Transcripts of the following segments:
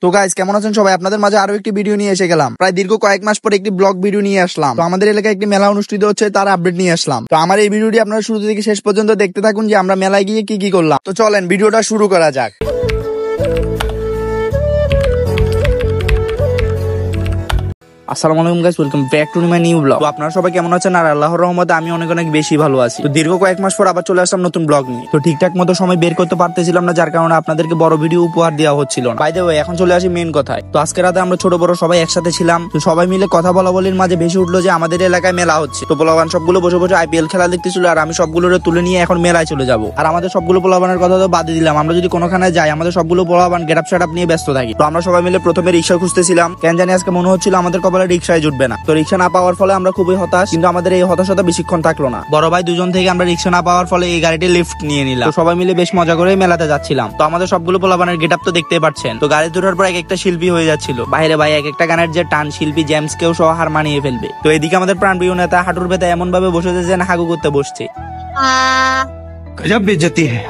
তো গাইস কেমন আছেন সবাই? আপনাদের মাঝে আরো একটি ভিডিও নিয়ে এসে গেলাম। প্রায় দীর্ঘ কয়েক মাস পর একটি ব্লগ ভিডিও নিয়ে আসলাম। তো আমাদের এলাকায় একটি মেলা অনুষ্ঠিত হচ্ছে, তার আপডেট নিয়ে আসলাম। তো আমার এই ভিডিওটি আপনারা শুরু থেকে শেষ পর্যন্ত দেখতে থাকুন যে আমরা মেলায় গিয়ে কি কি করলাম। তো চলেন ভিডিওটা শুরু করা যাক। আসসালামু আলাইকুম guys, welcome back to my new blog. তো আপনারা সবাই কেমন আছেন? আর আল্লাহর রহমতে আমি অনেক অনেক বেশি ভালো আছি। তো দীর্ঘ কয়েক মাস পর আবার চলে আসলাম নতুন ব্লগ নিয়ে। তো ঠিকঠাক মতো সময় বের করতে পারতেছিলাম না, যার কারণে আপনাদেরকে বড় ভিডিও উপহার দেওয়া হচ্ছিল না। বাই দ্য ওয়ে, এখন চলে আসি মেইন কথায়। তো আজকে রাতে আমরা ছোট বড় সবাই একসাথে ছিলাম। তো সবাই মিলে কথা বলা বলির মাঝে ভেসে উঠলো যে আমাদের এলাকায় মেলা হচ্ছে। তো পোলাবান সবগুলো বসে বসে আইপিএল খেলা দেখতেছিল, আর আমি সবগুলোর তুলে নিয়ে এখন মেলায় চলে যাবো। আর আমাদের সবগুলো পোলাবানের কথা তো বাদে দিলাম, আমরা যদি কোনোখানে যাই আমাদের সবগুলো পোলাবান গেট আপ সেট আপ নিয়ে ব্যস্ত থাকি। তো আমরা সবাই মিলে প্রথমে রিক্সা খুঁজতেছিলাম, কেন জানি আজকে মনে হচ্ছিল আমাদের কপালে রিক্সায় জুটবে না। তো রিক্সা না পাওয়ার ফলে আমরা খুবই হতাশ, কিন্তু আমাদের এই হতাশতা বেশিক্ষণ থাকলো না। বড় ভাই দুজন থেকে আমরা রিক্সা না পাওয়ার ফলে এই গাড়িটি লিফট নিয়ে নিলাম। তো সবাই মিলে বেশ মজা করে মেলাতে যাচ্ছিলাম। তো আমাদের সবগুলো পোলাপানের গেট আপ তো দেখতেই পাচ্ছেন। তো গাড়ি দুটার পর এক একটা শিল্পী হয়ে যাচ্ছিল। বাইরে ভাই এক একটা গানের যে টান, শিল্পী জেমস কেও সহ হার মানিয়ে ফেলবে। তো এদিকে আমাদের প্রাণপ্রিয় নেতা হাঁটুর ব্যথা এমন ভাবে বসেছে যেন হাগু করতে বসছে। গজব বেইজ্জতি হ্যায়।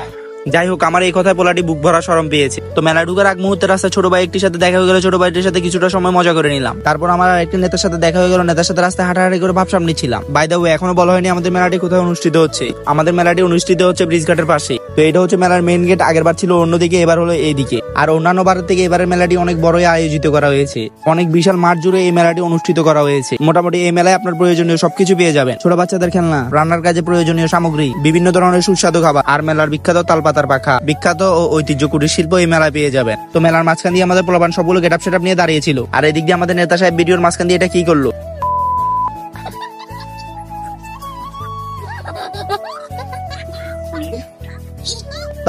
যাই হোক, আমার এই কথায় পোলাটি বুক ভরা শরম পেয়েছে। তো মেলা ঢুকার আগ মুহূর্তে রাস্তায় ছোট ভাই একটির সাথে দেখা হয়ে গেল। ছোট ভাইটির সাথে কিছুটা সময় মজা করে নিলাম। তারপর আমার একটি নেতার সাথে দেখা হয়ে গেল। নেতার সাথে রাস্তায় হাঁটাহাঁটি করে ভাবসাব নিচ্ছিলাম। বাই দ্য ওয়ে, এখনো বলা হয়নি আমাদের মেলাটি কোথায় অনুষ্ঠিত হচ্ছে। আমাদের মেলাটি অনুষ্ঠিত হচ্ছে ব্রিজ ঘাটের পাশে। তো এটা হচ্ছে মেলার মেইন গেট। আগের বার ছিল অন্যদিকে, এবার হলো এইদিকে। আর অন্যান্য বারের থেকে এবারের মেলাটি অনেক বড়ই আয়োজিত করা হয়েছে। অনেক বিশাল মাঠ জুড়ে এই মেলাটি অনুষ্ঠিত করা হয়েছে। মোটামুটি এই মেলায় আপনার প্রয়োজনীয় সবকিছু পেয়ে যাবেন। ছোট বাচ্চাদের খেলনা, রান্নার কাজে প্রয়োজনীয় সামগ্রী, বিভিন্ন ধরনের সুস্বাদু খাবার, আর মেলার বিখ্যাত তালপাতার পাখা, বিখ্যাত ও ঐতিহ্য কুটির শিল্প এই মেলায় পেয়ে যাবেন। তো মেলার মাঝখান দিয়ে আমাদের পোলাপান সবগুলো গেট আপ সেট আপ নিয়ে দাঁড়িয়েছিল। আর এদিক দিয়ে আমাদের নেতা সাহেব ভিডিওর মাঝখান দিয়ে এটা কি করলো।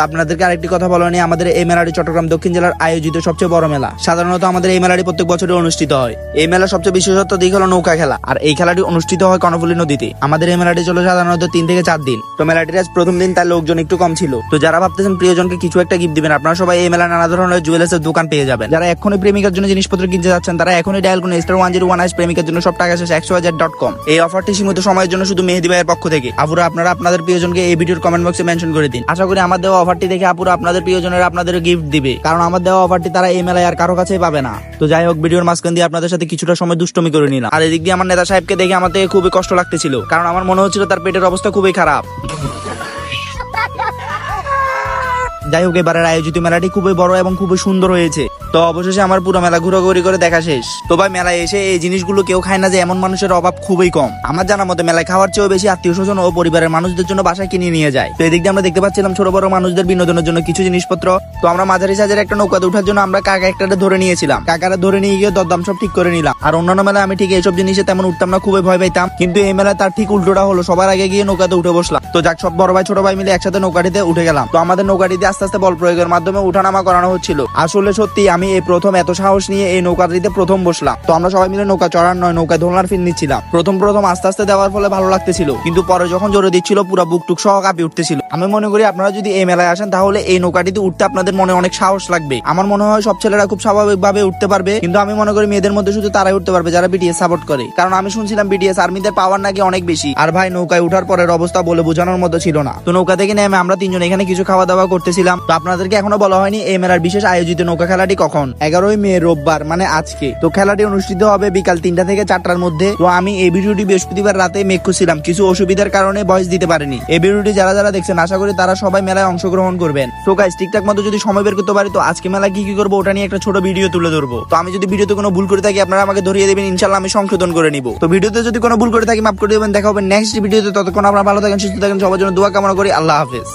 তো আপনাদেরকে আরেকটি কথা বলা নেই, আমাদের এই মেলাটি চট্টগ্রাম দক্ষিণ জেলার আয়োজিত সবচেয়ে বড় মেলা। সাধারণত আমাদের এই মেলাটি প্রত্যেক বছরই অনুষ্ঠিত হয়। এই মেলার সবচেয়ে বিশেষত্ব দিক হলো নৌকা খেলা, আর এই খেলাটি অনুষ্ঠিত হয় কর্ণফুলী নদীতে। আমাদের এই মেলাটি চলে সাধারণত 3 থেকে 4 দিন। তো মেলাটির আজ প্রথম দিন, তার লোকজন একটু কম ছিল। তো যারা ভাবতেছেন প্রিয়জনকে কিছু একটা গিফট দিবেন, আপনারা সবাই এই মেলায় নানা ধরনের জুয়েলার্সের দোকান পেয়ে যাবেন। যারা এখনই প্রেমিকার জন্য জিনিসপত্র কিনতে যাচ্ছেন, তারা এখনই ডায়াল করুন *101# প্রেমিকার জন্য সব টাকা শেষ 100,000.com। এই অফারটি সীমিত সময়ের জন্য শুধু মেহেদী ভাইয়ের পক্ষ থেকে। আপুরা আপনারা আপনাদের প্রিয়জনকে এই ভিডিওর কমেন্ট বক্সে মেনশন করে দিন। আশা করি আমার দেওয়া অফারটি দেখে আপুরা আপনাদের প্রিয়জনেরা আপনাদের গিফট দিবে, কারণ আমার দেওয়া অফারটি তারা এই মেলায় আর কারো কাছেই পাবে না। তো যাই হোক, ভিডিওর মাঝখান দিয়ে আপনাদের সাথে কিছুটা সময় দুষ্টমি করে নিলাম। আর এদিক দিয়ে আমার নেতা সাহেবকে দেখে আমার থেকে খুবই কষ্ট লাগতেছিল, কারণ আমার মনে হচ্ছিল তার পেটের অবস্থা খুবই খারাপ। যাই হোক, এবারের আয়োজিত মেলাটি খুবই বড় এবং খুবই সুন্দর হয়েছে। তো অবশেষে আমার পুরো মেলা ঘোরাঘুরি করে দেখা শেষ। তো ভাই, মেলায় এসে এই জিনিসগুলো কেউ খায় না যে এমন মানুষের অভাব খুবই কম। আমার জানা মতে মেলায় খাওয়ার চেয়েও বেশি আত্মীয় স্বজন ও পরিবারের মানুষদের জন্য বাসায় কিনে নিয়ে যায়। তো এদিক দিয়ে আমরা দেখতে পাচ্ছিলাম ছোট বড় মানুষদের বিনোদনের জন্য কিছু জিনিসপত্র। তো আমরা মাঝারি সাইজের একটা নৌকাতে ওঠার জন্য আমরা কাকা একটাতে ধরে নিয়েছিলাম। কাকারা ধরে নিয়ে গিয়ে দরদাম সব ঠিক করে নিলাম। আর অন্যান্য মেলায় আমি ঠিক এইসব জিনিসে তেমন উঠতাম না, খুবই ভয় পাইতাম। কিন্তু এই মেলায় তার ঠিক উল্টোটা হলো, সবার আগে গিয়ে নৌকাতে উঠে বসলাম। তো যাক, সব বড় ভাই ছোট ভাই মিলে একসাথে নৌকাটিতে উঠে গেলাম। তো আমাদের নৌকাটিতে আস্তে আস্তে বল প্রয়োগের মাধ্যমে উঠানামা করানো হচ্ছিল। আসলে সত্যি আমি এই প্রথম এত সাহস নিয়ে এই নৌকাটিতে প্রথম বসলাম। তো আমরা সবাই মিলে নৌকা চড়ার নয়, নৌকায় দোলনার ফিল নিচ্ছিলাম। প্রথম আস্তে আস্তে দেওয়ার ফলে ভালো লাগতেছিল, কিন্তু পরে যখন জোরে দিচ্ছিল পুরো বুক টুক সহ কাঁপিয়ে উঠতেছিল। আমি মনে করি আপনারা যদি এই মেলায় আসেন তাহলে এই নৌকাটিতে উঠতে আপনাদের মনে অনেক সাহস লাগবে। আমার মনে হয় সব ছেলেরা খুব স্বাভাবিকভাবে উঠতে পারবে, কিন্তু আমি মনে করি মেয়েদের মধ্যে শুধু তারাই উঠতে পারবে যারা বিটিএস সাপোর্ট করে। কারণ আমি শুনছিলাম বিটিএস আর্মিদের পাওয়ার নাকি অনেক বেশি। আর ভাই, নৌকায় উঠার পরের অবস্থা বলে বোঝানোর মতো ছিল না। তো নৌকা থেকে নেমে আমরা 3 জন এখানে কিছু খাওয়া দাওয়া করতেছিলাম। তো আপনাদেরকে এখনো বলা হয়নি এই মেলার বিশেষ আয়োজিত নৌকা খেলাটি কখন। 11ই মে রোববার, মানে আজকে। তো খেলাটি অনুষ্ঠিত হবে বিকাল 3টা থেকে 4টার মধ্যে। তো আমি এই ভিডিওটি বৃহস্পতিবার রাতে মেক করছিলাম, কিছু অসুবিধার কারণে ভয়েস দিতে পারিনি। এই ভিডিওটি যারা যারা দেখছেন আশা করি তারা সবাই মেলায় অংশগ্রহণ করবেন। তো গাইস, ঠিকঠাক মতো যদি সময় বের করতে পারি তো আজকে মেলায় কি কি করবো ওটা নিয়ে একটা ছোট ভিডিও তুলে ধরবো। তো আমি যদি ভিডিওতে কোনো ভুল করে থাকি আপনারা আমাকে ধরিয়ে দেবেন, ইনশাআল্লাহ আমি সংশোধন করে নিব। তো ভিডিওতে যদি কোনো ভুল করে থাকি মাফ করে দেবেন। দেখা হবে নেক্সট ভিডিওতে। ততক্ষণ আপনারা ভালো থাকেন, সুস্থ থাকেন। সবার জন্য দোয়া কামনা করি। আল্লাহ হাফেজ।